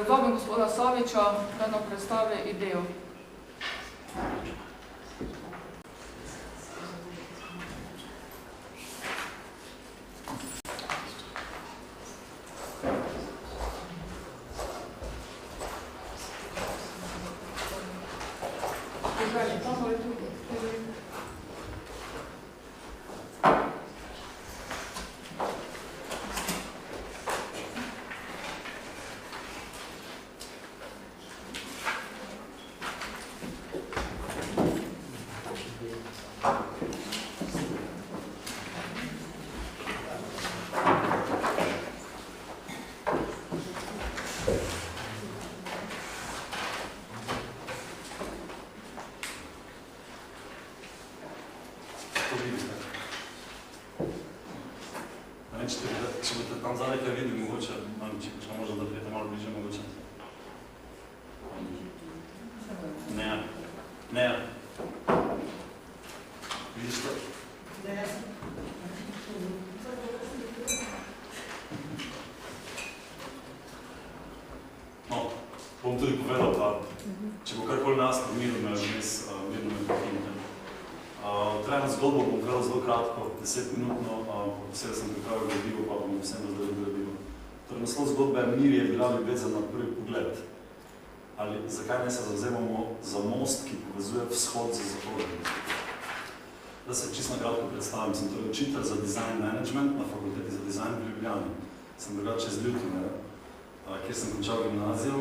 Vabim gospoda Saviča, da nam predstavi idejo. Če boste tam zadaj kaj videli, mogoče, če možno, da prijete malo bliže, mogoče. Ne. Vidiš to? No, bom tudi povedal, da če bo karkoli nas mirno me pokinite. Trajno zgodbo bom povedal zelo kratko, 10-minutno, posebej sem pripravil gradivo, pa bom vsem razdelil gradivo. Torej, naslov zgodbe Mir je bila ljubezen na prvi pogled. Ali zakaj ne se zavzemamo za most, ki povezuje vzhod z zahodom? Da se čisto kratko predstavim, sem torej učitelj za design management na fakulteti za dizajn v Ljubljani. Sem drugače iz Ljutomera, kjer sem končal gimnazijo.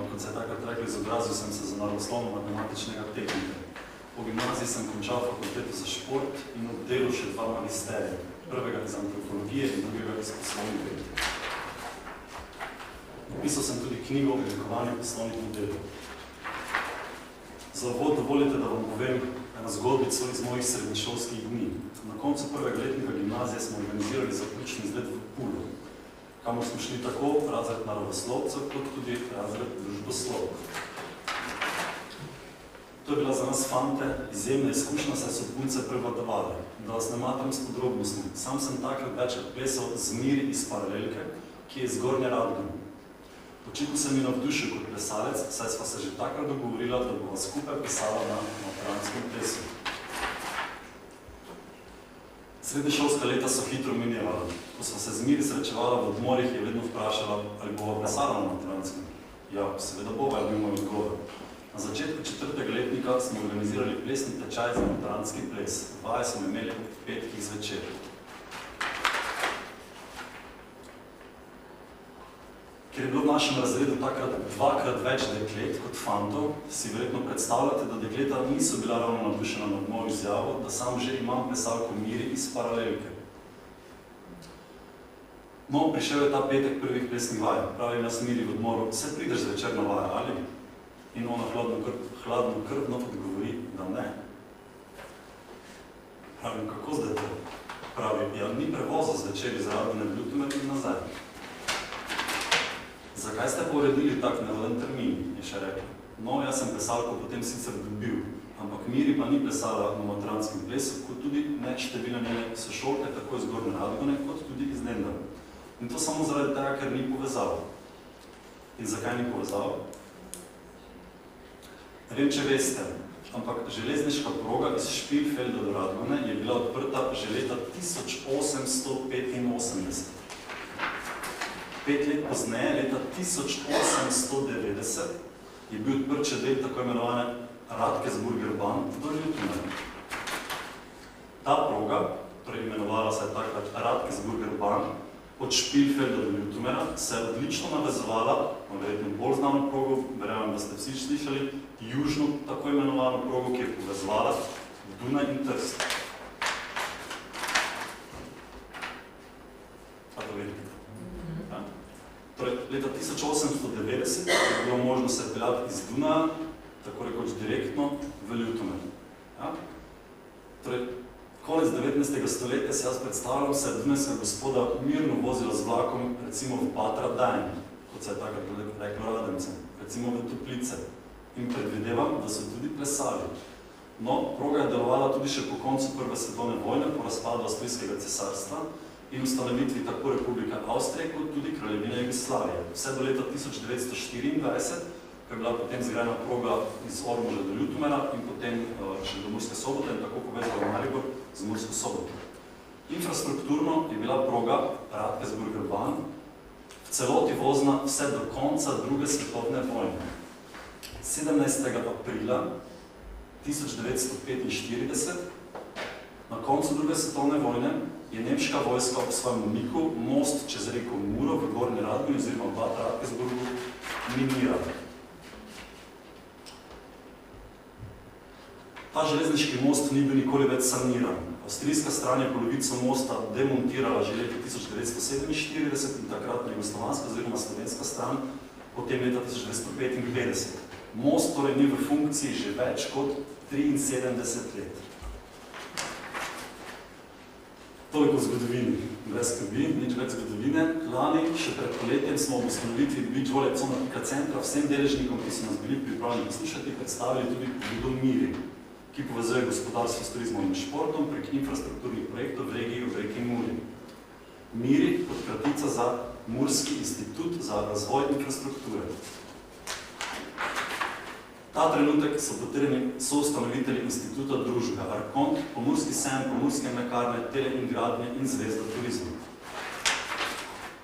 Kot se je takrat rekli, izobrazil sem se za naravoslovno-matematičnega tehnika. Po gimnaziji sem končal fakulteto za šport in oddelil še 2 magisterija. Prvega iz antropologije in drugega iz poslovnih ved. Napisal sem tudi knjigo o oblikovanju poslovnih modelov. Za uvod dovolite, da vam povem eno zgodbico iz mojih srednješolskih dni. Na koncu prvega letnika gimnazije smo organizirali zaključni izlet v Pulo, kamor smo šli tako razred naravoslovcev, kot tudi razred družboslovcev. To je bila za nas fante izjemna izkušnja, saj so punce prevladovale. Da vas ne matam s podrobnostmi. Sam sem takrat večer plesal z Miri iz Paralelke, ki je iz Gornje Radgone. Očitno sem mi navdušil kot plesalec, saj sva se že takrat dogovorila, da bova skupaj plesala na materanskem plesu. Srednješolska leta so hitro minevala. Ko sva se z Miri srečevala v odmorih, je vedno vprašala, ali bova plesala na materanskem. Ja, seveda bova, je bil moj odgovor. Na začetku 4. letnika smo organizirali plesni tečaj za materantski ples. Vaje smo imeli ob petkih zvečer. Ker je bilo v našem razredu takrat 2-krat več deklet kot fantov, si verjetno predstavljate, da dekleta niso bila ravno navdušena nad mojo izjavo, da sam že imam plesalko Miri iz Paralelke. No, prišel je ta petek prvih plesnih vaj. Pravim jaz Miri v odmoru, se prideš zvečer na vaje, ali? In ona hladno krvno odgovori, da ne. Pravim, kako zdaj to? Pravi, ja, ni prevoza zvečer iz Radgone v Ljutomer in nazaj. Zakaj ste pa uredili tak neveden termin, je še rekla. No, jaz sem plesalko potem sicer dobil, ampak Miri pa ni plesala na materanskem plesu, kot tudi ne številne njene sošolke, tako iz Gornje Radgone, kot tudi iz Lendava. In to samo zaradi tega, ker ni povezal. In zakaj ni povezal? Ne vem, če veste, ampak železniška proga iz Špilfelda do Radgone je bila odprta že leta 1885. 5 let pozneje, leta 1890, je bil odprt še del tako imenovane Radkersburger Bahn do Ljutomera. Ta proga, torej imenovala se je takrat Radkersburger Bahn, od Špilfelda do Ljutomera, se je odlično navezovala, verjetno bolj znano progo, verjamem, da ste vsi slišali, južno tako imenovano progo, ki je povezovala Dunaj in Trst. A to vidite? Torej, leta 1890 je bilo možno se peljati iz Dunaja, tako rekoč direktno, v Ljutomer. Torej, konec 19. stoletja se jaz predstavljam, se je dunajska gospoda mirno vozila z vlakom, recimo v Patra Dajn, kot se je takrat reklo Radencem, recimo v Toplice. In predvidevam, da so tudi plesali. No, proga je delovala tudi še po koncu Prve svetovne vojne, po razpadu Avstrijskega cesarstva in ustanovitvi tako Republike Avstrije kot tudi Kraljevine Jugoslavije. Vse do leta 1924, ko je bila potem zgrajena proga iz Ormoža do Ljutomera in potem še do Murske Sobote in tako povezala Maribor z Mursko Soboto. Infrastrukturno je bila proga Radkersburger-Bahn v celoti vozna vse do konca druge svetovne vojne. 17. aprila 1945, na koncu druge svetovne vojne, je nemška vojska ob svojem umiku most čez reko Muro v Gornji Radgoni oziroma Bad Radkersburgu minirala. Ta železniški most ni bil nikoli več saniran. Avstrijska stran je polovico mosta demontirala že leta 1947 in takratna jugoslovanska oziroma slovenska stran potem leta 1955. Most torej ni v funkciji že več kot 73 let. Toliko v zgodovini. Brez skrbi, nič več zgodovine. Lani, še pred poletjem, smo ob ustanovitvi Beach Volley centra vsem deležnikom, ki so nas bili pripravljeni poslušati, predstavili tudi pobudo Miri, ki povezuje gospodarstvo s turizmom in športom prek infrastrukturnih projektov v regiji ob reki Muri. Miri kot kratica za Murski institut za razvoj infrastrukture. Ta trenutek so potrjeni soustanovitelji instituta družbe Arkont, Pomurski sejem, Pomurske mlekarne, Tele in gradnje in Zvezda turizma.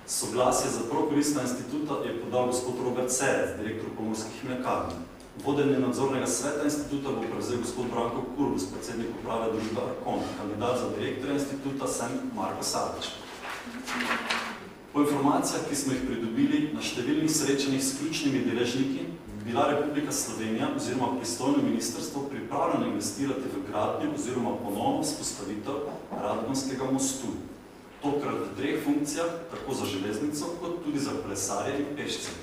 Soglasje za prokoristna instituta je podal gospod Robert Cerec, direktor Pomurskih mlekarn. Vodenje nadzornega sveta instituta bo prevzel gospod Branko Kurbus, predsednik uprave družbe Arkont. Kandidat za direktorja instituta sem Marko Savič. Po informacijah, ki smo jih pridobili na številnih srečanjih s ključnimi deležniki, bila Republika Slovenija oziroma pristojno ministrstvo pripravljeno investirati v gradnjo oziroma ponovno vzpostavitev Radgonskega mostu. Tokrat v 3 funkcijah, tako za železnico, kot tudi za kolesarje in pešce.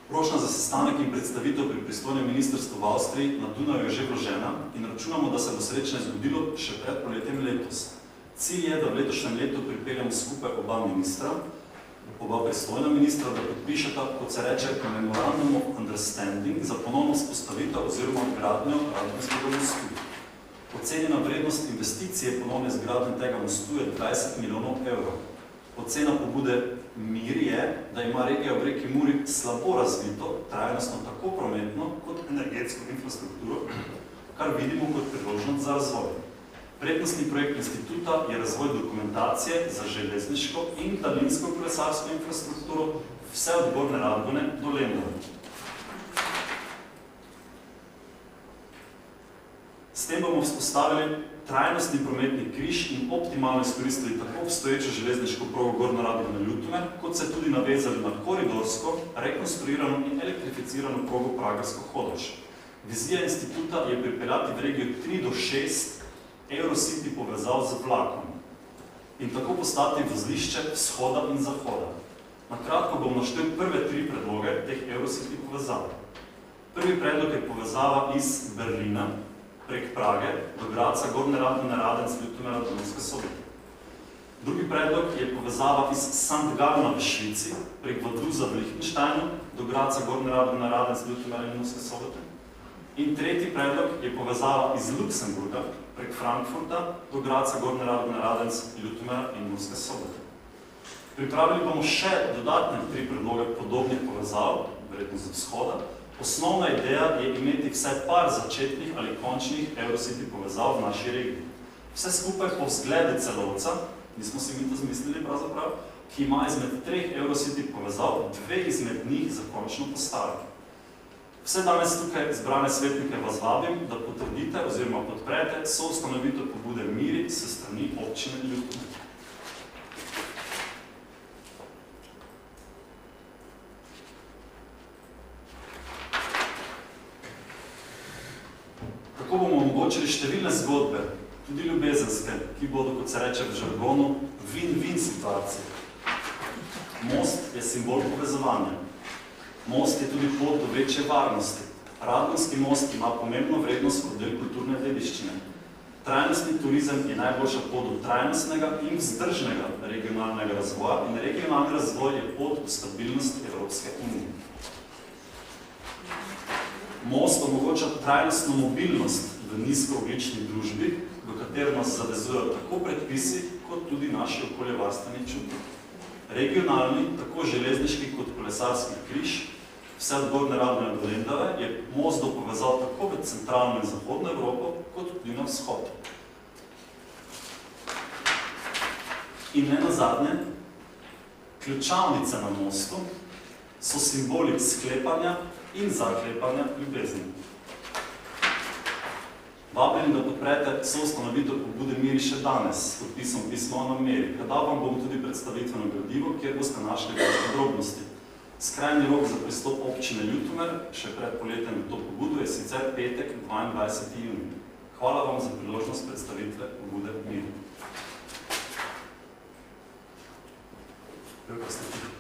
Prošnja za sestanek in predstavitev pri pristojnem ministrstvu v Avstriji na Dunaju je že vložena in računamo, da se bo srečanje zgodilo še pred poletjem letos. Cilj je, da v letošnjem letu pripeljamo skupaj oba ministra, oba pristojna ministra, da podpišeta, kot se reče, Memorandum of Understanding za ponovno vzpostavitev oziroma gradnjo Radgonskega mostu. Ocenjena vrednost investicije ponovne zgradnje tega mostu je 20 milijonov evrov. Ocena pobude Miri je, da ima regija ob reki Muri slabo razvito, trajnostno tako prometno kot energetsko infrastrukturo, kar vidimo kot priložnost za razvoj. Prednostni projekt instituta je razvoj dokumentacije za železniško in daljinsko kolesarsko infrastrukturo vse od Gornje Radgone do Lendava. S tem bomo vzpostavili trajnostni prometni križ in optimalno izkoristili tako obstoječo železniško progo Gornja Radgona-Ljutomer, kot se tudi navezali na koridorsko, rekonstruirano in elektrificirano progo Pragersko-Hodoš. Vizija instituta je pripeljati v regijo 3 do 6 Eurocity povezav z vlakom in tako postati vozlišče vzhoda in zahoda. Na kratko bom naštel prve 3 predloge teh Eurocity povezav. Prvi predlog je povezava iz Berlina prek Prage do Gradca, Gornje Radgone, Radenc, Ljutomera do Murske Sobote. Drugi predlog je povezava iz St. Galna v Švici prek Vadruza v Liechtensteinu do Gradca, Gornje Radgone, Radenc, Ljutomera in Murske Sobote. In tretji predlog je povezava iz Luksemburga prek Frankfurta do Gradca, Gornje Radgone, Radenc, Ljutomera in Murske Sobote. Pripravili bomo še dodatne 3 predloge podobnih povezav, verjetno z vzhoda. Osnovna ideja je imeti vsaj par začetnih ali končnih Eurocity povezav v naši regiji. Vse skupaj po vzgledu celovca, nismo si mi to zmislili pravzaprav, ki ima izmed 3 Eurocity povezav 2 izmed njih za končno postaviti. Vse danes tukaj zbrane svetnike vas vabim, da potrdite oziroma podprete soustanovitev pobude Miri s strani občine Ljutomer. Tako bomo omogočili številne zgodbe, tudi ljubezenske, ki bodo, kot se reče v žargonu, win-win situacije. Most je simbol povezovanja. Most je tudi pot do večje varnosti. Radgonski most ima pomembno vrednost kot del kulturne dediščine. Trajnostni turizem je najboljša pot do trajnostnega in vzdržnega regionalnega razvoja in regionalni razvoj je pot v stabilnost Evropske unije. Most omogoča trajnostno mobilnost v nizkoogljični družbi, v katero nas zavezujejo tako predpisi, kot tudi naši okoljevarstveni čuti. Regionalni, tako železniški kot kolesarski križ, vse od Gornje Radgone do Lendave, je most povezal tako v centralno in zahodno Evropo, kot tudi na vzhod. In ne nazadnje, ključavnice na mostu so simboli sklepanja in zaklepanja ljubezni. Vabim, da podprete soustanovitev pobude Miri še danes s podpisom pisma o nameri. Predal vam bom tudi predstavitveno gradivo, kjer boste našli več podrobnosti. Skrajni rok za pristop občine Ljutomer, še pred poletjem v to pobudo, je sicer petek 22. junij. Hvala vam za priložnost predstavitve pobude Miri. Kako ste ti?